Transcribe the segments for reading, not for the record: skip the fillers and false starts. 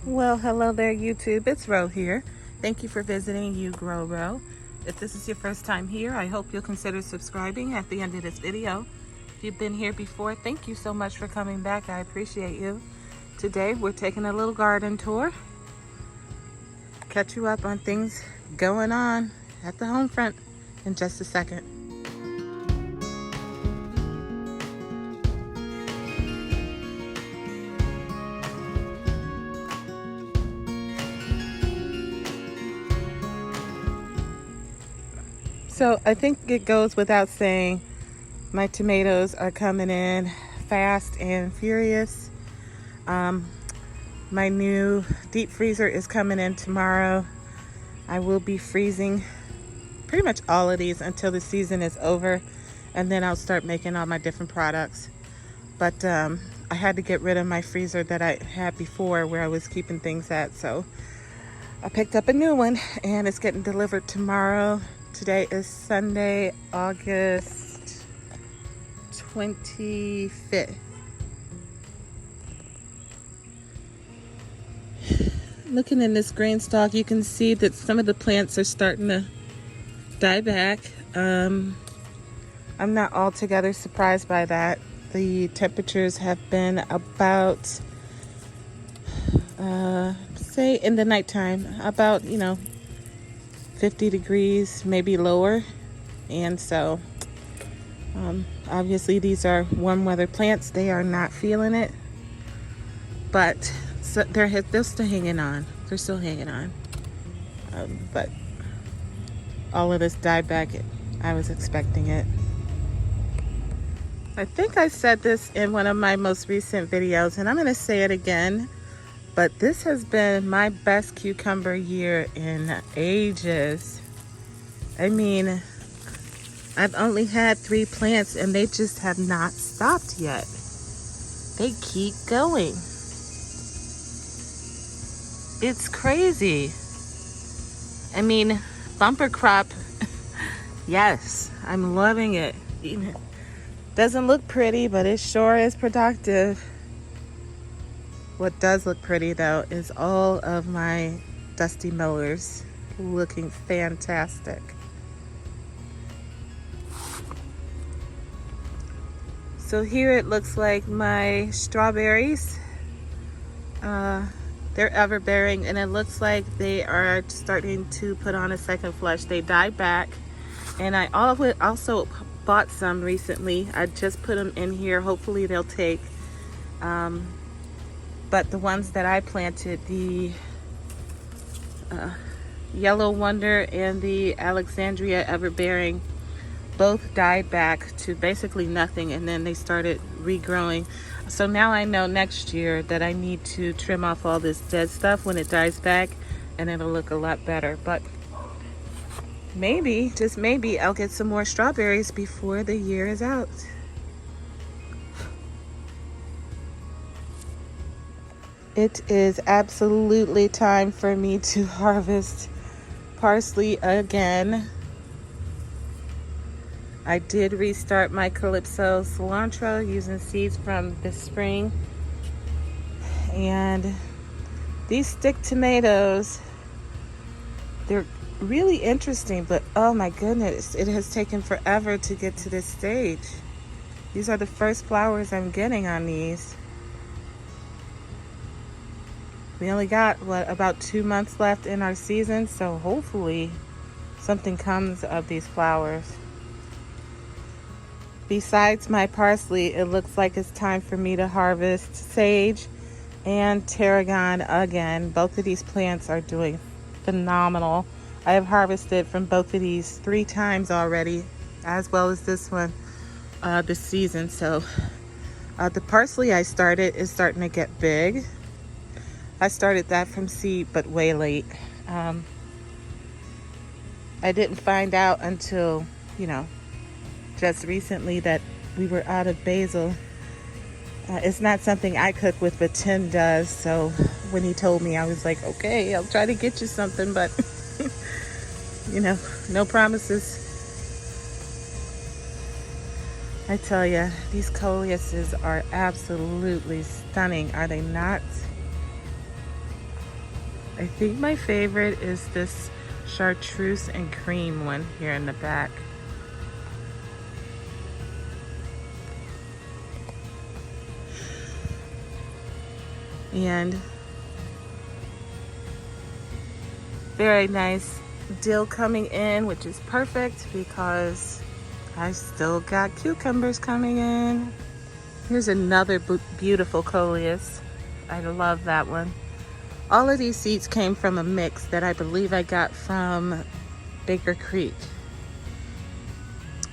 Well, hello there, YouTube. It's Ro here. Thank you for visiting You Grow Ro. If this is your first time here, I hope you'll consider subscribing at the end of this video. If you've been here before, thank you so much for coming back. I appreciate you. Today, we're taking a little garden tour. Catch you up on things going on at the home front in just a second. So I think it goes without saying, my tomatoes are coming in fast and furious. My new deep freezer is coming in tomorrow. I will be freezing pretty much all of these until the season is over, and then I'll start making all my different products. But I had to get rid of my freezer that I had before where I was keeping things at, so I picked up a new one and it's getting delivered tomorrow. Today is Sunday, August 25th. Looking in this grain stalk, you can see that some of the plants are starting to die back. I'm not altogether surprised by that. The temperatures have been about, say in the nighttime, about, 50 degrees, maybe lower. And so obviously these are warm weather plants. They are not feeling it, but so they're still hanging on. They're still hanging on. But all of this died back. I was expecting it. I think I said this in one of my most recent videos, and I'm going to say it again. But this has been my best cucumber year in ages. I mean, I've only had 3 plants and they just have not stopped yet. They keep going. It's crazy. I mean, bumper crop, yes, I'm loving it. Doesn't look pretty, but it sure is productive. What does look pretty though is all of my dusty millers looking fantastic. So here it looks like my strawberries. They're everbearing, and it looks like they are starting to put on a second flush. They died back, and I also bought some recently. I just put them in here. Hopefully they'll take. But the ones that I planted, the Yellow Wonder and the Alexandria Everbearing, both died back to basically nothing, and then they started regrowing. So now I know next year that I need to trim off all this dead stuff when it dies back, and it'll look a lot better. But maybe, just maybe, I'll get some more strawberries before the year is out. It is absolutely time for me to harvest parsley again. I did restart my Calypso cilantro using seeds from this spring. And these stick tomatoes, they're really interesting, but oh my goodness, it has taken forever to get to this stage. These are the first flowers I'm getting on these. We only got, about 2 months left in our season, so hopefully something comes of these flowers. Besides my parsley, it looks like it's time for me to harvest sage and tarragon again. Both of these plants are doing phenomenal. I have harvested from both of these 3 times already, as well as this one this season. So the parsley I started is starting to get big. I started that from seed, but way late. I didn't find out until, just recently that we were out of basil. It's not something I cook with, but Tim does. So when he told me, I was like, okay, I'll try to get you something, but no promises. I tell you, these coleuses are absolutely stunning, are they not? I think my favorite is this chartreuse and cream one here in the back. And very nice dill coming in, which is perfect because I still got cucumbers coming in. Here's another beautiful coleus. I love that one. All of these seeds came from a mix that I believe I got from Baker Creek.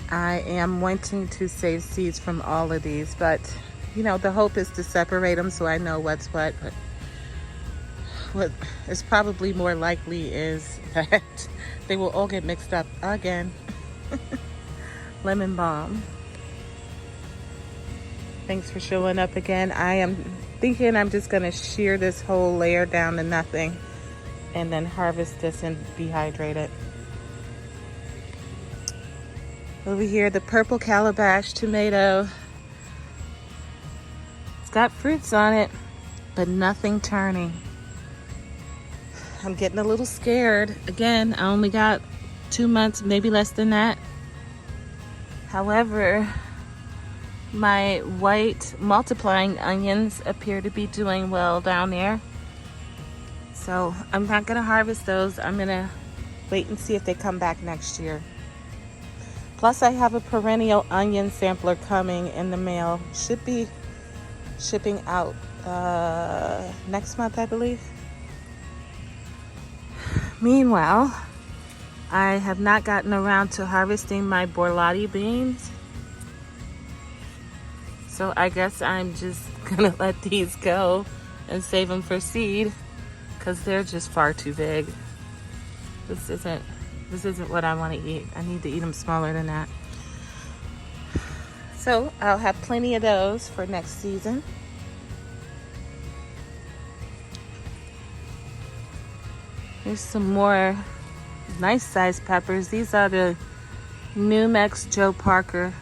I am wanting to save seeds from all of these, but you know, the hope is to separate them so I know what's what. But what is probably more likely is that they will all get mixed up again. Lemon balm. Thanks for showing up again. I am thinking I'm just gonna shear this whole layer down to nothing and then harvest this and dehydrate it. Over here, the purple calabash tomato. It's got fruits on it, but nothing turning. I'm getting a little scared. Again, I only got 2 months, maybe less than that. However, my white multiplying onions appear to be doing well down there. So I'm not gonna harvest those. I'm gonna wait and see if they come back next year. Plus I have a perennial onion sampler coming in the mail. Should be shipping out next month, I believe. Meanwhile, I have not gotten around to harvesting my borlotti beans. So I guess I'm just gonna let these go and save them for seed because they're just far too big. This isn't what I want to eat. I need to eat them smaller than that. So I'll have plenty of those for next season. Here's some more nice sized peppers. These are the New Mex Joe Parker.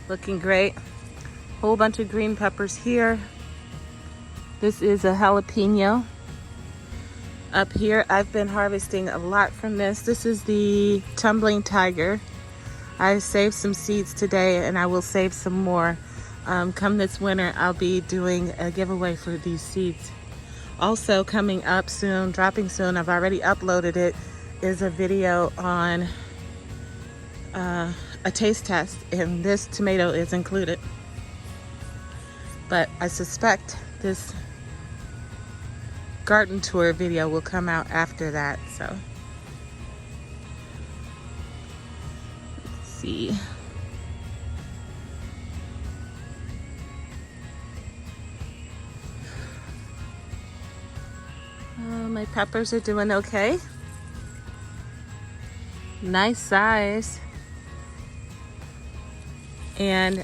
Looking great. Whole bunch of green peppers here. This is a jalapeno. Up here, I've been harvesting a lot from this. This is the Tumbling Tiger. I saved some seeds today and I will save some more. Come this winter, I'll be doing a giveaway for these seeds. Also coming up soon, dropping soon, I've already uploaded it, is a video on a taste test, and this tomato is included. But I suspect this garden tour video will come out after that, so. Let's see. My peppers are doing okay. Nice size. And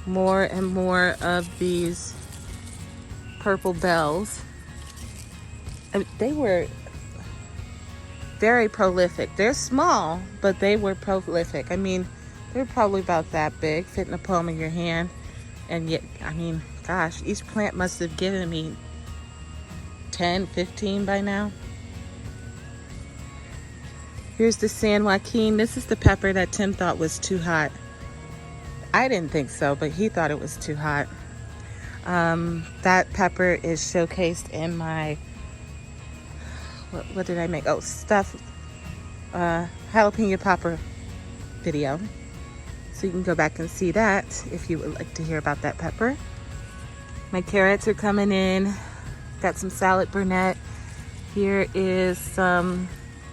more of these purple bells. They were very prolific. They're small, but they were prolific. I mean, they're probably about that big, fit in the palm of your hand. And yet, I mean, gosh, each plant must have given me 10, 15 by now. Here's the San Joaquin. This is the pepper that Tim thought was too hot. I didn't think so, but he thought it was too hot. That pepper is showcased in my, what did I make? Oh, stuffed jalapeno popper video. So you can go back and see that if you would like to hear about that pepper. My carrots are coming in. Got some salad burnet. Here is some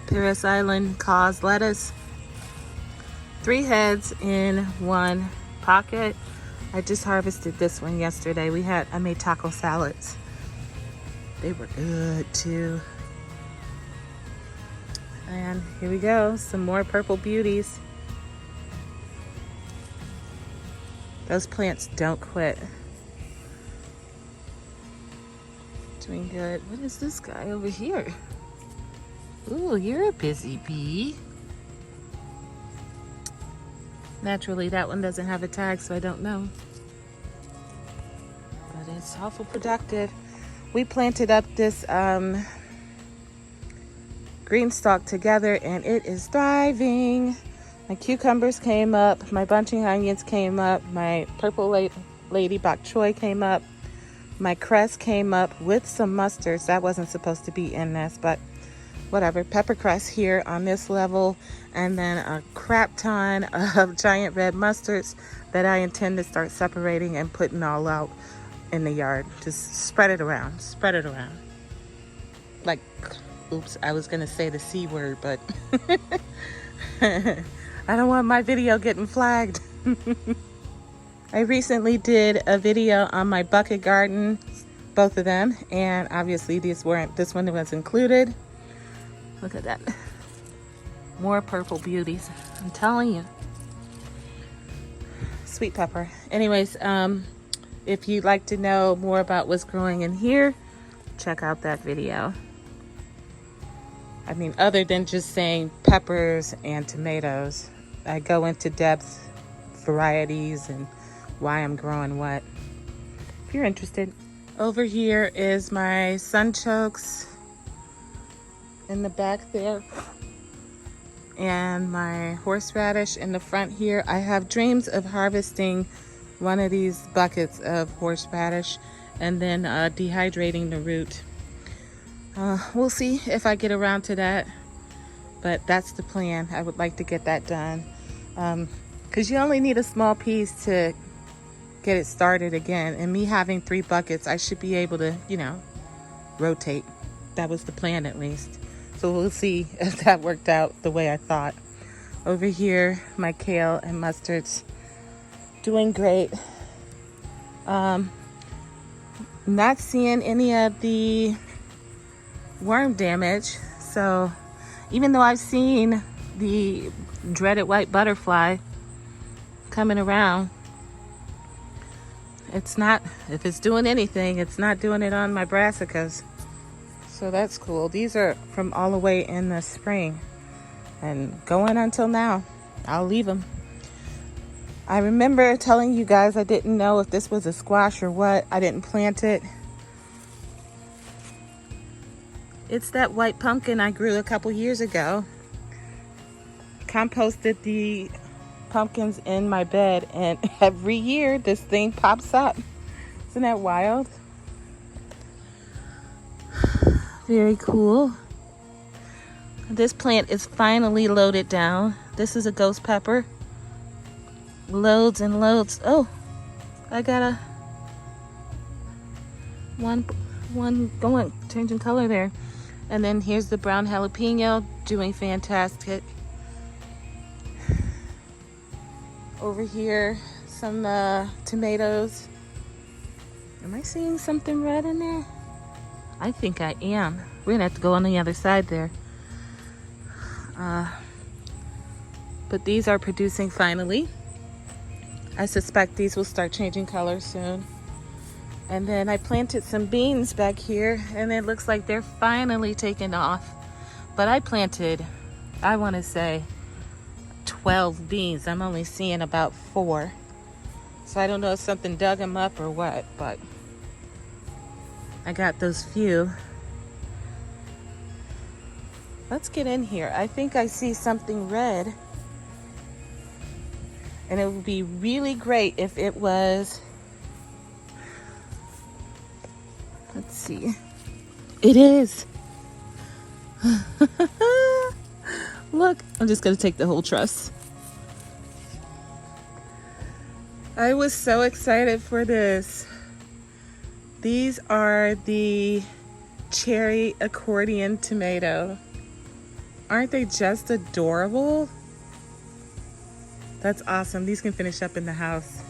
Paris Island cause lettuce. 3 heads in 1 pocket. I just harvested this one yesterday. I made taco salads. They were good too. And here we go, some more purple beauties. Those plants don't quit. Doing good. What is this guy over here? Ooh, you're a busy bee. Naturally, that one doesn't have a tag, so I don't know. But it's awful productive. We planted up this green stalk together and it is thriving. My cucumbers came up, my bunching onions came up, my purple lady bok choy came up, my cress came up with some mustards. That wasn't supposed to be in this, but whatever. Pepper cress here on this level, and then a crap ton of giant red mustards that I intend to start separating and putting all out in the yard. Just spread it around, like, oops, I was gonna say the C word, but I don't want my video getting flagged. I recently did a video on my bucket garden, both of them, and obviously this one was included. Look at that. More purple beauties, I'm telling you. Sweet pepper. Anyways, if you'd like to know more about what's growing in here, check out that video. I mean, other than just saying peppers and tomatoes, I go into depth, varieties, and why I'm growing what, if you're interested. Over here is my sunchokes in the back there, and my horseradish in the front here. I have dreams of harvesting one of these buckets of horseradish and then dehydrating the root. We'll see if I get around to that, but that's the plan. I would like to get that done, because you only need a small piece to get it started again, and me having 3 buckets, I should be able to, you know, rotate. That was the plan, at least. So we'll see if that worked out the way I thought. Over here, my kale and mustards doing great. Not seeing any of the worm damage. So even though I've seen the dreaded white butterfly coming around, it's not, if it's doing anything, it's not doing it on my brassicas. So that's cool. These are from all the way in the spring and going until now. I'll leave them. I remember telling you guys I didn't know if this was a squash or what. I didn't plant it. It's that white pumpkin I grew a couple years ago. Composted the pumpkins in my bed, and every year this thing pops up. Isn't that wild? Very cool. This plant is finally loaded down. This is a ghost pepper. Loads and loads. Oh, I got a one going, changing color there. And then here's the brown jalapeno, doing fantastic. Over here, some tomatoes. Am I seeing something red in there? I think I am. We're gonna have to go on the other side there. But these are producing finally. I suspect these will start changing color soon. And then I planted some beans back here, and it looks like they're finally taking off. But I planted, I want to say, 12 beans. I'm only seeing about 4. So I don't know if something dug them up or what, but I got those few. Let's get in here. I think I see something red. And it would be really great if it was, let's see. It is. Look, I'm just gonna take the whole truss. I was so excited for this. These are the cherry accordion tomato. Aren't they just adorable? That's awesome. These can finish up in the house.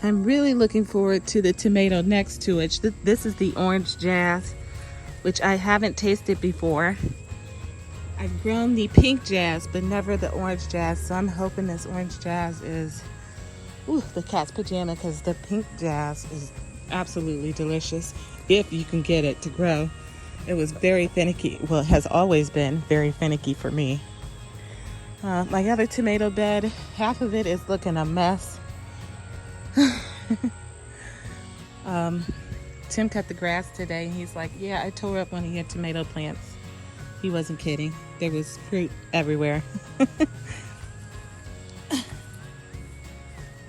I'm really looking forward to the tomato next to it. This is the orange jazz, which I haven't tasted before. I've grown the pink jazz, but never the orange jazz. So I'm hoping this orange jazz is, ooh, the cat's pajama, because the pink jazz is absolutely delicious if you can get it to grow. It was very finicky. Well, it has always been very finicky for me. My other tomato bed, half of it is Tim cut the grass today, and he's like, yeah, I tore up one of your tomato plants. He wasn't kidding. There was fruit everywhere.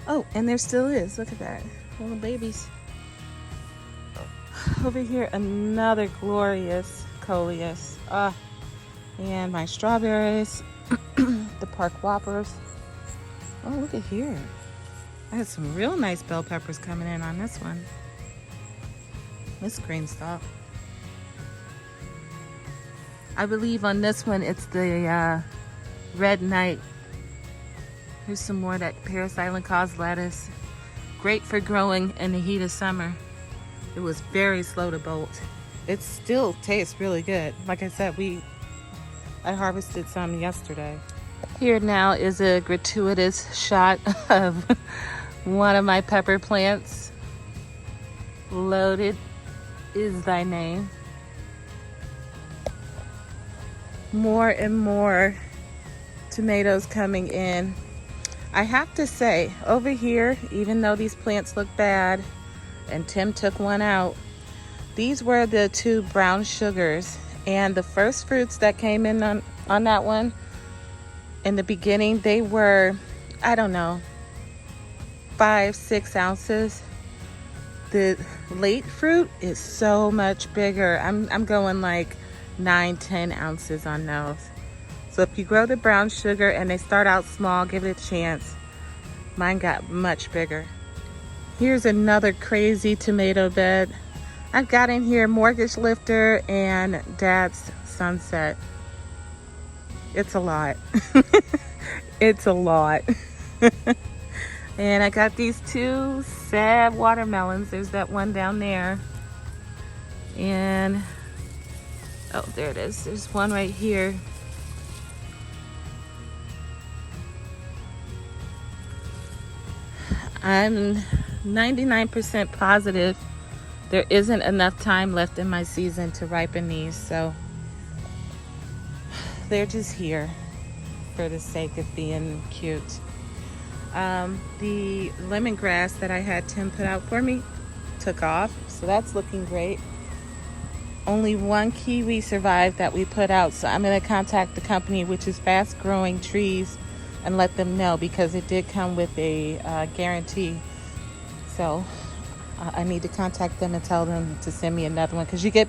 Oh, and there still is. Look at that. Little babies. Over here, another glorious coleus. And my strawberries. The park whoppers. Oh, look at here. I had some real nice bell peppers coming in on this one. This green stalk. I believe on this one it's the red knight. Here's some more of that Paris Island cause lettuce. Great for growing in the heat of summer. It was very slow to bolt. It still tastes really good. Like I said, I harvested some yesterday. Here now is a gratuitous shot of one of my pepper plants. Loaded is thy name. More and more tomatoes coming in. I have to say, over here, even though these plants look bad, and Tim took one out, these were the 2 brown sugars. And the first fruits that came in on that one, in the beginning, they were, I don't know, 5-6 ounces. The late fruit is so much bigger. I'm going like 9-10 ounces on those. So if you grow the brown sugar and they start out small, give it a chance. Mine got much bigger. Here's another crazy tomato bed. I've got in here Mortgage Lifter and Dad's Sunset. It's a lot. It's a lot. And I got these 2 sad watermelons. There's that one down there. And, oh, there it is. There's one right here. I'm 99% positive there isn't enough time left in my season to ripen these, so they're just here for the sake of being cute. The lemongrass that I had Tim put out for me took off, so that's looking great. Only 1 kiwi survived that we put out, so I'm going to contact the company, which is Fast Growing Trees, and let them know, because it did come with a guarantee. So I need to contact them and tell them to send me another one, because you get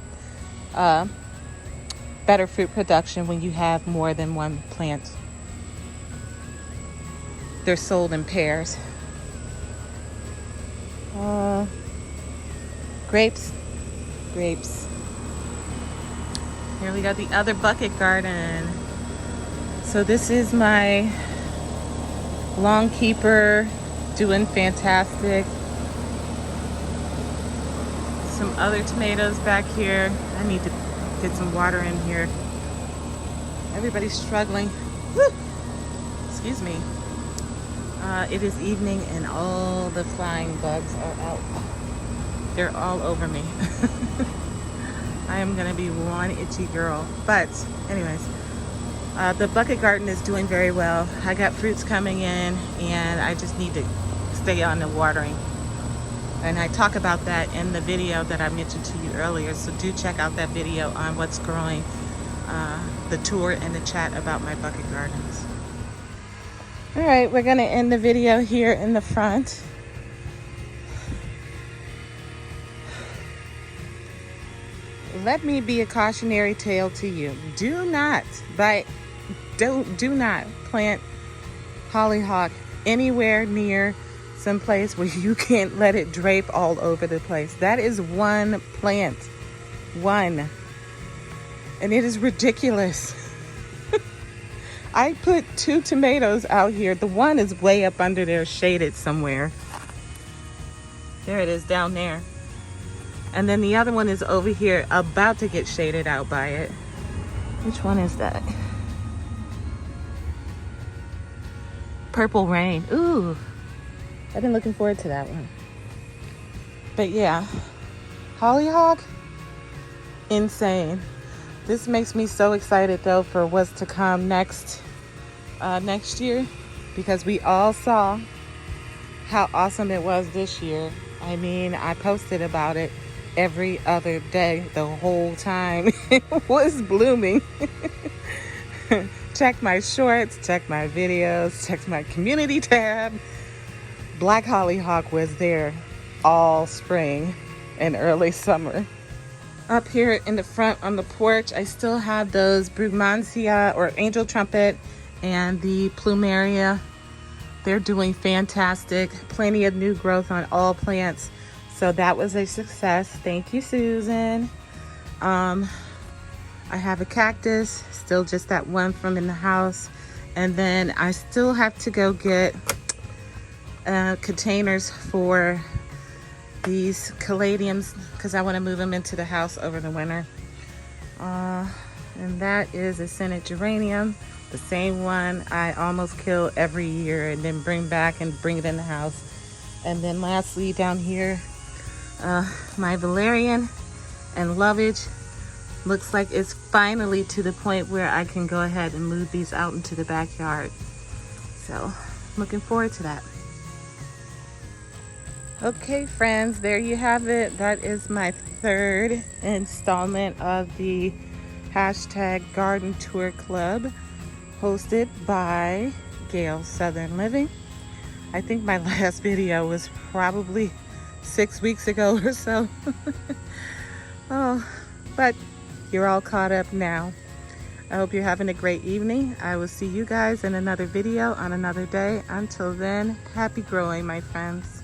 better fruit production when you have more than 1 plant. They're sold in pairs. Grapes. Here we got the other bucket garden. So this is my long keeper, doing fantastic. Some other tomatoes back here. I need to get some water in here. Everybody's struggling. Woo! Excuse me. It is evening and all the flying bugs are out. They're all over me. I am gonna be one itchy girl. But anyways, the bucket garden is doing very well. I got fruits coming in, and I just need to stay on the watering. And I talk about that in the video that I mentioned to you earlier. So do check out that video on what's growing, the tour and the chat about my bucket gardens. All right, we're gonna end the video here in the front. Let me be a cautionary tale to you. Do not plant hollyhock anywhere near someplace where you can't let it drape all over the place. That is 1 plant. 1. And it is ridiculous. I put 2 tomatoes out here. The one is way up under there, shaded somewhere. There it is down there. And then the other one is over here, about to get shaded out by it. Which one is that? Purple Rain. Ooh, I've been looking forward to that one. But yeah, hollyhock, insane. This makes me so excited though for what's to come next year, because we all saw how awesome it was this year. I mean, I posted about it every other day the whole time it was blooming. Check my shorts, check my videos, check my community tab. Black hollyhock was there all spring and early summer. Up here in the front on the porch, I still have those Brugmansia or angel trumpet and the plumeria. They're doing fantastic. Plenty of new growth on all plants. So that was a success. Thank you, Susan. I have a cactus, still just that one from in the house. And then I still have to go get containers for these caladiums because I want to move them into the house over the winter. And that is a scented geranium, the same one I almost kill every year and then bring back and bring it in the house. And then lastly down here, my valerian and lovage looks like it's finally to the point where I can go ahead and move these out into the backyard. So looking forward to that. Okay, friends, there you have it. That is my third installment of the #Garden Tour Club hosted by Gail Southern Living. I think my last video was probably 6 weeks ago or so. Oh, but you're all caught up now. I hope you're having a great evening. I will see you guys in another video on another day. Until then, happy growing, my friends.